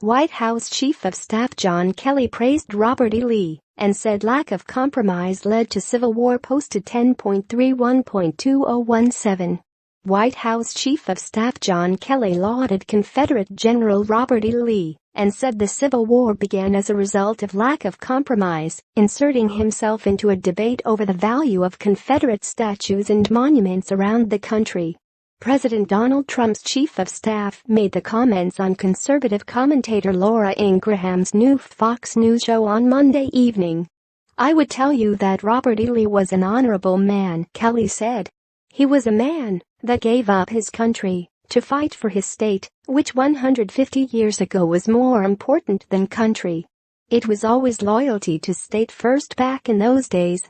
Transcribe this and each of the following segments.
White House Chief of Staff John Kelly praised Robert E. Lee and said lack of compromise led to civil war. Posted 10.31.2017. White House Chief of Staff John Kelly lauded Confederate General Robert E. Lee and said the Civil War began as a result of lack of compromise, inserting himself into a debate over the value of Confederate statues and monuments around the country. President Donald Trump's chief of staff made the comments on conservative commentator Laura Ingraham's new Fox News show on Monday evening. "I would tell you that Robert E. Lee was an honorable man," Kelly said. "He was a man that gave up his country to fight for his state, which 150 years ago was more important than country. It was always loyalty to state first back in those days.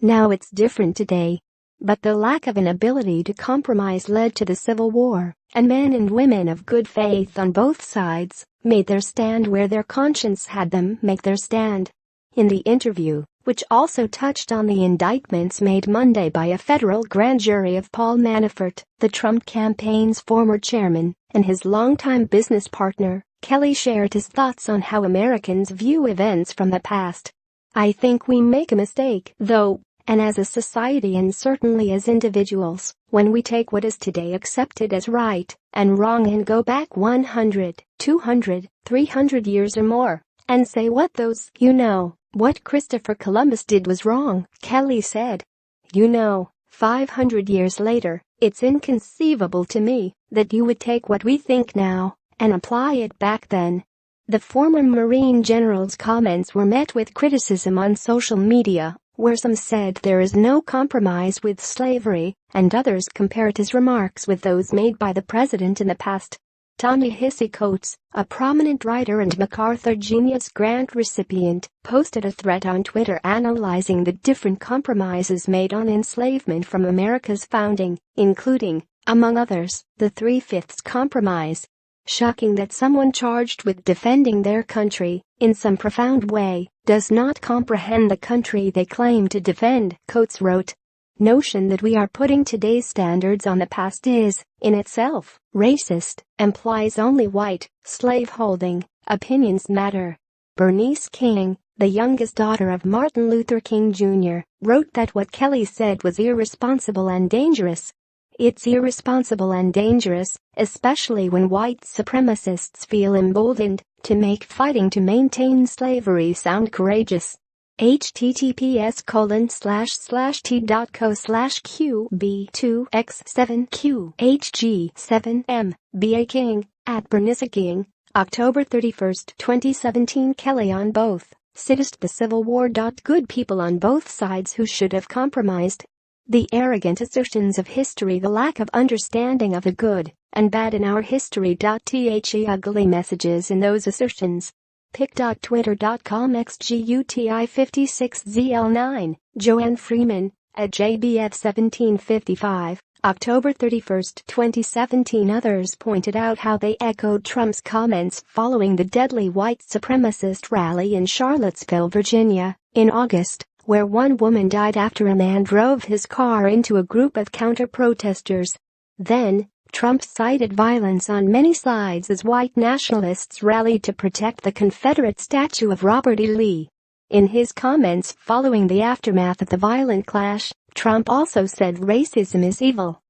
Now it's different today. But the lack of an ability to compromise led to the Civil War, and men and women of good faith on both sides made their stand where their conscience had them make their stand." In the interview, which also touched on the indictments made Monday by a federal grand jury of Paul Manafort, the Trump campaign's former chairman, and his longtime business partner, Kelly shared his thoughts on how Americans view events from the past. "I think we make a mistake, though, and as a society and certainly as individuals, when we take what is today accepted as right and wrong and go back 100, 200, 300 years or more, and say what Christopher Columbus did was wrong," Kelly said. 500 years later, it's inconceivable to me that you would take what we think now and apply it back then." The former Marine general's comments were met with criticism on social media, where some said there is no compromise with slavery, and others compared his remarks with those made by the president in the past. Ta-Nehisi Coates, a prominent writer and MacArthur Genius Grant recipient, posted a thread on Twitter analyzing the different compromises made on enslavement from America's founding, including, among others, the 3/5 compromise. "Shocking that someone charged with defending their country, in some profound way, does not comprehend the country they claim to defend," Coates wrote. "Notion that we are putting today's standards on the past is, in itself, racist, implies only white, slave-holding, opinions matter." Bernice King, the youngest daughter of Martin Luther King Jr., wrote that what Kelly said was irresponsible and dangerous. "It's irresponsible and dangerous, especially when white supremacists feel emboldened to make fighting to maintain slavery sound courageous." https://t.co/qb2x7qhg7m B.A. King, at Bernice King, October 31, 2017. Kelly on both sides. The Civil War. Good people on both sides who should have compromised. The arrogant assertions of history, the lack of understanding of the good and bad in our history. The ugly messages in those assertions. pic.twitter.com xguti56zl9, Joanne Freeman, at JBF1755, October 31, 2017. Others pointed out how they echoed Trump's comments following the deadly white supremacist rally in Charlottesville, Virginia, in August, where one woman died after a man drove his car into a group of counter-protesters. Then, Trump cited violence on many sides as white nationalists rallied to protect the Confederate statue of Robert E. Lee. In his comments following the aftermath of the violent clash, Trump also said racism is evil